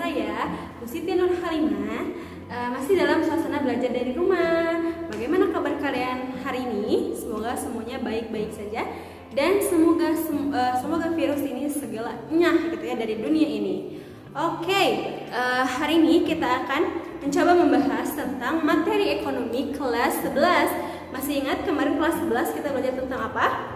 saya, Bu Siti Nurhalimah, masih dalam suasana belajar dari rumah. Bagaimana kabar kalian hari ini? Semoga semuanya baik-baik saja dan semoga virus ini segalanya gitu ya dari dunia ini. Oke, hari ini kita akan mencoba membahas tentang materi ekonomi kelas 11. Masih ingat kemarin kelas 11 kita belajar tentang apa?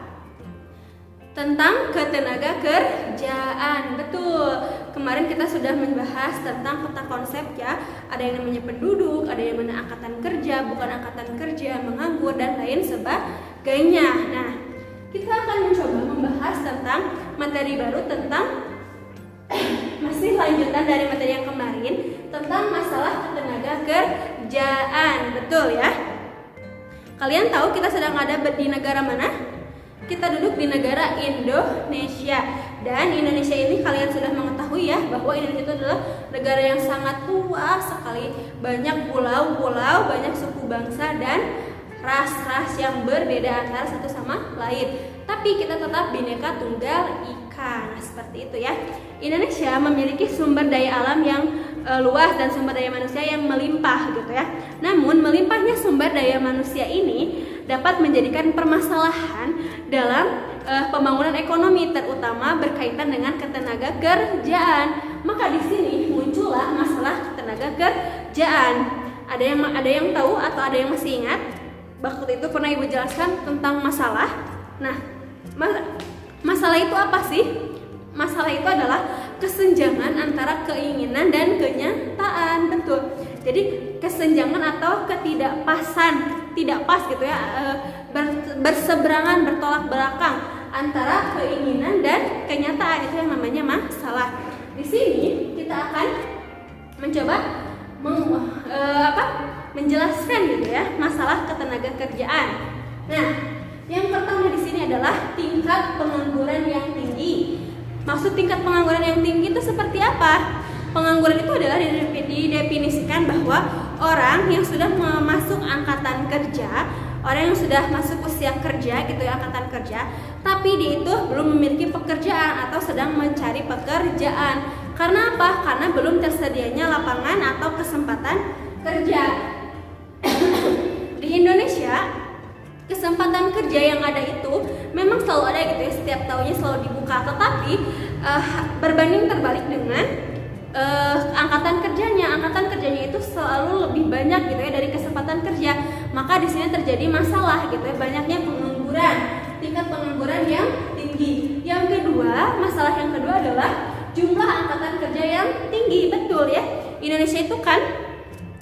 Tentang ketenaga kerjaan. Betul. Kemarin kita sudah membahas tentang peta konsep ya. Ada yang namanya penduduk, ada yang namanya angkatan kerja, bukan angkatan kerja, menganggur dan lain sebagainya. Nah, kita akan mencoba membahas tentang materi baru tentang masih lanjutan dari materi yang kemarin tentang masalah ketenaga kerjaan. Betul ya? Kalian tahu kita sedang ada di negara mana? Kita duduk di negara Indonesia. Dan Indonesia ini kalian sudah mengetahui ya bahwa Indonesia itu adalah negara yang sangat luas sekali. Banyak pulau-pulau, banyak suku bangsa dan ras-ras yang berbeda antara satu sama lain. Tapi kita tetap Bhinneka Tunggal Ika. Nah, seperti itu ya. Indonesia memiliki sumber daya alam yang luas dan sumber daya manusia yang melimpah gitu ya. Namun melimpahnya sumber daya manusia ini dapat menjadikan permasalahan dalam pembangunan ekonomi, terutama berkaitan dengan ketenaga kerjaan. Maka di sini muncullah masalah ketenaga kerjaan. Ada yang tahu atau ada yang masih ingat? Waktu itu pernah Ibu jelaskan tentang masalah. Nah, masalah itu apa sih? Masalah itu adalah kesenjangan antara keinginan dan kenyataan. Betul. Jadi kesenjangan atau ketidakpasan, tidak pas gitu ya, berseberangan, bertolak belakang antara keinginan dan kenyataan, itu yang namanya masalah. Di sini kita akan mencoba menjelaskan gitu ya masalah ketenaga kerjaan. Nah, yang pertama di sini adalah tingkat pengangguran yang tinggi. Maksud tingkat pengangguran yang tinggi itu seperti apa? Pengangguran itu adalah didefinisikan bahwa orang yang sudah masuk angkatan kerja, orang yang sudah masuk usia kerja gitu ya, angkatan kerja, tapi dia itu belum memiliki pekerjaan atau sedang mencari pekerjaan. Karena apa? Karena belum tersedianya lapangan atau kesempatan kerja. Di Indonesia, kesempatan kerja yang ada itu memang selalu ada gitu ya, setiap tahunnya selalu dibuka, tetapi berbanding terbalik dengan angkatan kerjanya itu selalu lebih banyak gitu ya dari kesempatan kerja. Maka di sini terjadi masalah gitu ya, banyaknya pengangguran, tingkat pengangguran yang tinggi. Yang kedua, masalah yang kedua adalah jumlah angkatan kerja yang tinggi. Betul ya, Indonesia itu kan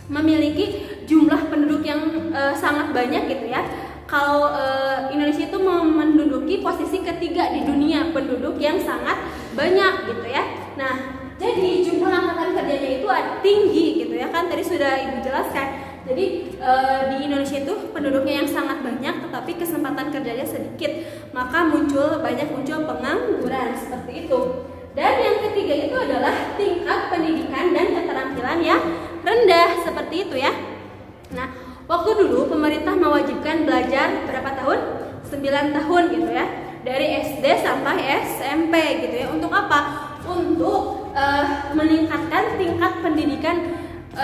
memiliki jumlah penduduk yang sangat banyak gitu ya. Kalau Indonesia itu menduduki posisi ketiga di dunia penduduk yang sangat banyak gitu ya. Nah, jadi jumlah angkatan kerjanya itu tinggi gitu ya, kan tadi sudah Ibu jelaskan. Jadi di Indonesia itu penduduknya yang sangat banyak tetapi kesempatan kerjanya sedikit, maka banyak muncul pengangguran seperti itu. Dan yang ketiga itu adalah tingkat pendidikan dan keterampilan yang rendah seperti itu ya. Nah, waktu dulu pemerintah mewajibkan belajar berapa tahun? 9 tahun gitu ya, dari SD sampai SMP gitu ya. Untuk apa? Untuk meningkatkan tingkat pendidikan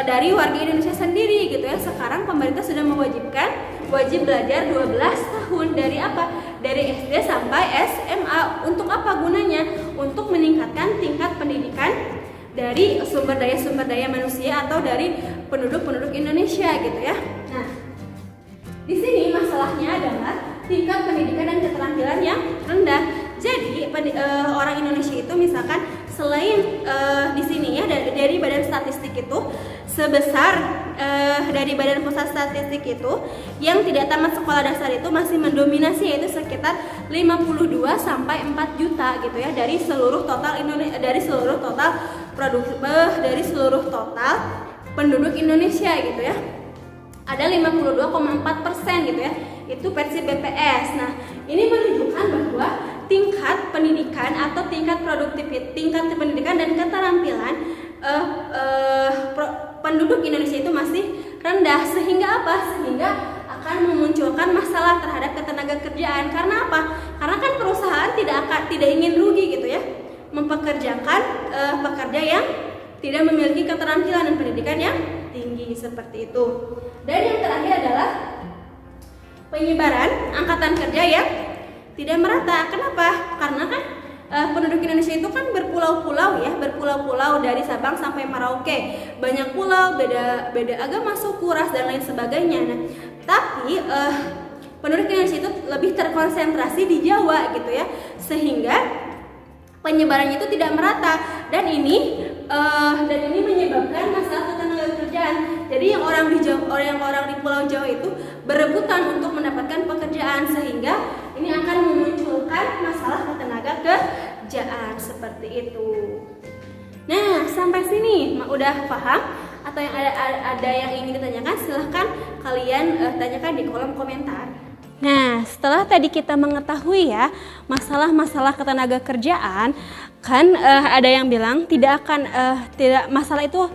dari warga Indonesia sendiri gitu ya. Sekarang pemerintah sudah mewajibkan wajib belajar 12 tahun. Dari apa? Dari SD sampai SMA. Untuk apa gunanya? Untuk meningkatkan tingkat pendidikan dari sumber daya manusia atau dari penduduk Indonesia gitu ya. Nah, di sini masalahnya adalah tingkat pendidikan dan keterampilan yang rendah. Jadi orang Indonesia itu misalkan selain di sini ya dari Badan Statistik itu sebesar dari Badan Pusat Statistik itu yang tidak tamat sekolah dasar itu masih mendominasi, yaitu sekitar 52 sampai 4 juta gitu ya dari seluruh total penduduk Indonesia gitu ya. Ada 52,4% gitu ya. Itu versi BPS. Nah, ini menunjukkan bahwa tingkat pendidikan atau tingkat pendidikan dan keterampilan penduduk Indonesia itu masih rendah. Sehingga apa? Sehingga akan memunculkan masalah terhadap ketenaga kerjaan. Karena apa? Karena kan perusahaan tidak ingin rugi gitu ya, mempekerjakan pekerja yang tidak memiliki keterampilan dan pendidikan yang tinggi seperti itu. Dan yang terakhir adalah penyebaran angkatan kerja yang tidak merata. Kenapa? Karena kan penduduk Indonesia itu kan berpulau-pulau ya, berpulau-pulau dari Sabang sampai Merauke. Banyak pulau, beda agama, suku, ras dan lain sebagainya. Nah, tapi penduduk Indonesia itu lebih terkonsentrasi di Jawa gitu ya, sehingga penyebarannya itu tidak merata, dan ini menyebabkan masalah ketenagakerjaan. Jadi yang orang di Pulau Jawa itu berebutan untuk mendapatkan pekerjaan, sehingga ini akan memunculkan masalah ketenagakerjaan seperti itu. Nah, sampai sini udah paham atau yang ada yang ingin ditanyakan, silahkan kalian tanyakan di kolom komentar. Nah, setelah tadi kita mengetahui ya masalah-masalah ketenagakerjaan, kan ada yang bilang tidak masalah itu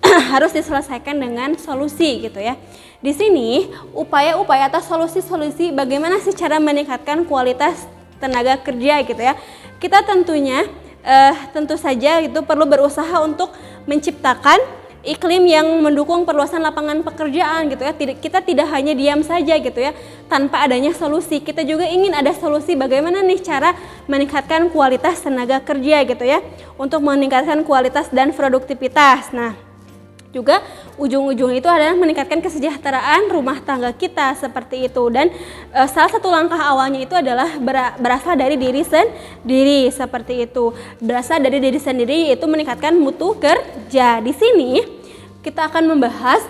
harus diselesaikan dengan solusi gitu ya. Di sini upaya-upaya atau solusi-solusi bagaimana sih cara meningkatkan kualitas tenaga kerja gitu ya. Kita tentu saja itu perlu berusaha untuk menciptakan iklim yang mendukung perluasan lapangan pekerjaan gitu ya. Kita tidak hanya diam saja gitu ya tanpa adanya solusi. Kita juga ingin ada solusi bagaimana nih cara meningkatkan kualitas tenaga kerja gitu ya, untuk meningkatkan kualitas dan produktivitas. Nah, juga ujung-ujung itu adalah meningkatkan kesejahteraan rumah tangga kita seperti itu. Dan salah satu langkah awalnya itu adalah berasal dari diri sendiri seperti itu. Berasal dari diri sendiri yaitu meningkatkan mutu kerja. Di sini kita akan membahas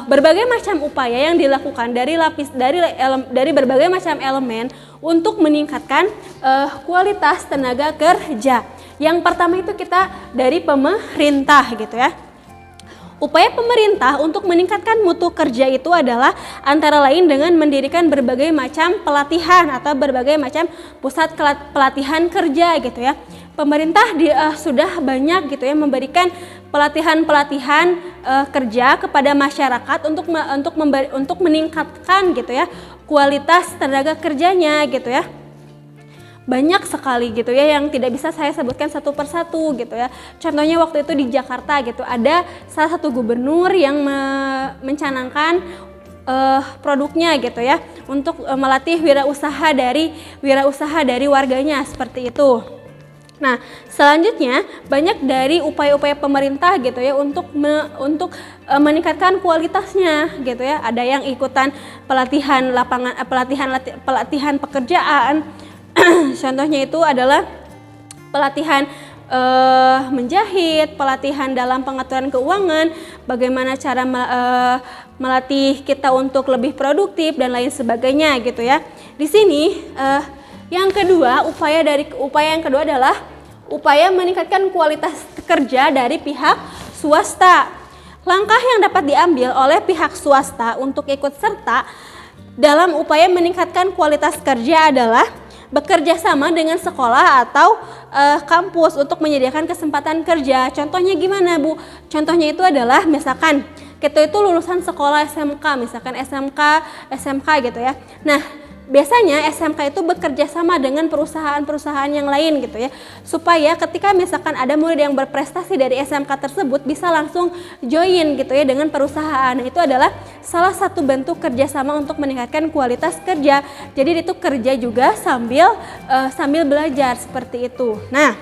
berbagai macam upaya yang dilakukan dari berbagai macam elemen untuk meningkatkan kualitas tenaga kerja. Yang pertama itu kita dari pemerintah gitu ya. Upaya pemerintah untuk meningkatkan mutu kerja itu adalah antara lain dengan mendirikan berbagai macam pelatihan atau berbagai macam pusat pelatihan kerja gitu ya. Pemerintah sudah banyak gitu ya memberikan pelatihan-pelatihan kerja kepada masyarakat untuk meningkatkan gitu ya kualitas tenaga kerjanya gitu ya. Banyak sekali gitu ya yang tidak bisa saya sebutkan satu persatu gitu ya. Contohnya waktu itu di Jakarta gitu, ada salah satu gubernur yang mencanangkan produknya gitu ya untuk melatih wirausaha dari warganya seperti itu. Nah, selanjutnya banyak dari upaya-upaya pemerintah gitu ya untuk meningkatkan kualitasnya gitu ya. Ada yang ikutan pelatihan pekerjaan. Contohnya itu adalah pelatihan menjahit, pelatihan dalam pengaturan keuangan, bagaimana cara melatih kita untuk lebih produktif dan lain sebagainya gitu ya. Di sini yang kedua, upaya yang kedua adalah upaya meningkatkan kualitas kerja dari pihak swasta. Langkah yang dapat diambil oleh pihak swasta untuk ikut serta dalam upaya meningkatkan kualitas kerja adalah bekerja sama dengan sekolah atau kampus untuk menyediakan kesempatan kerja. Contohnya gimana, Bu? Contohnya itu adalah misalkan kita itu lulusan sekolah SMK, misalkan SMK gitu ya. Nah, biasanya SMK itu bekerja sama dengan perusahaan-perusahaan yang lain gitu ya, supaya ketika misalkan ada murid yang berprestasi dari SMK tersebut bisa langsung join gitu ya dengan perusahaan. Nah, itu adalah salah satu bentuk kerjasama untuk meningkatkan kualitas kerja. Jadi itu kerja juga sambil belajar seperti itu. Nah,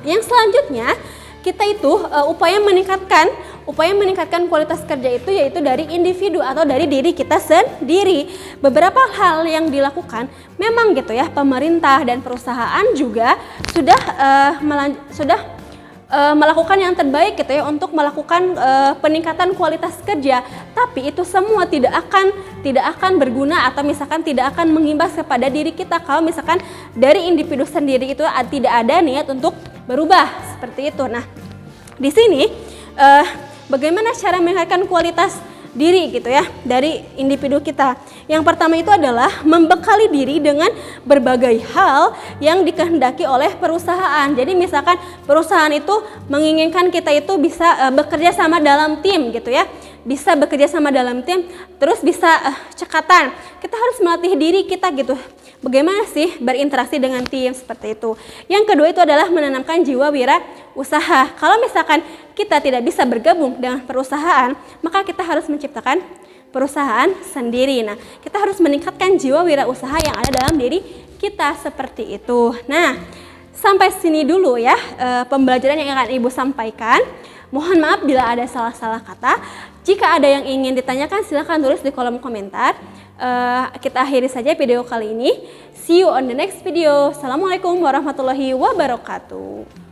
yang selanjutnya kita itu upaya meningkatkan kualitas kerja itu yaitu dari individu atau dari diri kita sendiri. Beberapa hal yang dilakukan memang gitu ya, pemerintah dan perusahaan juga sudah melakukan yang terbaik gitu ya untuk melakukan peningkatan kualitas kerja, tapi itu semua tidak akan berguna atau misalkan tidak akan mengimbas kepada diri kita kalau misalkan dari individu sendiri itu tidak ada niat untuk berubah seperti itu. Nah, di sini bagaimana cara meningkatkan kualitas diri gitu ya dari individu kita. Yang pertama itu adalah membekali diri dengan berbagai hal yang dikehendaki oleh perusahaan. Jadi misalkan perusahaan itu menginginkan kita itu bisa bekerja sama dalam tim gitu ya. Bisa bekerja sama dalam tim, terus bisa cekatan. Kita harus melatih diri kita gitu. Bagaimana sih berinteraksi dengan tim seperti itu. Yang kedua itu adalah menanamkan jiwa usaha. Kalau misalkan kita tidak bisa bergabung dengan perusahaan, maka kita harus menciptakan perusahaan sendiri. Nah, kita harus meningkatkan jiwa wirausaha yang ada dalam diri kita seperti itu. Nah, sampai sini dulu ya pembelajaran yang akan Ibu sampaikan. Mohon maaf bila ada salah-salah kata. Jika ada yang ingin ditanyakan silahkan tulis di kolom komentar. Kita akhiri saja video kali ini. See you on the next video. Assalamualaikum warahmatullahi wabarakatuh.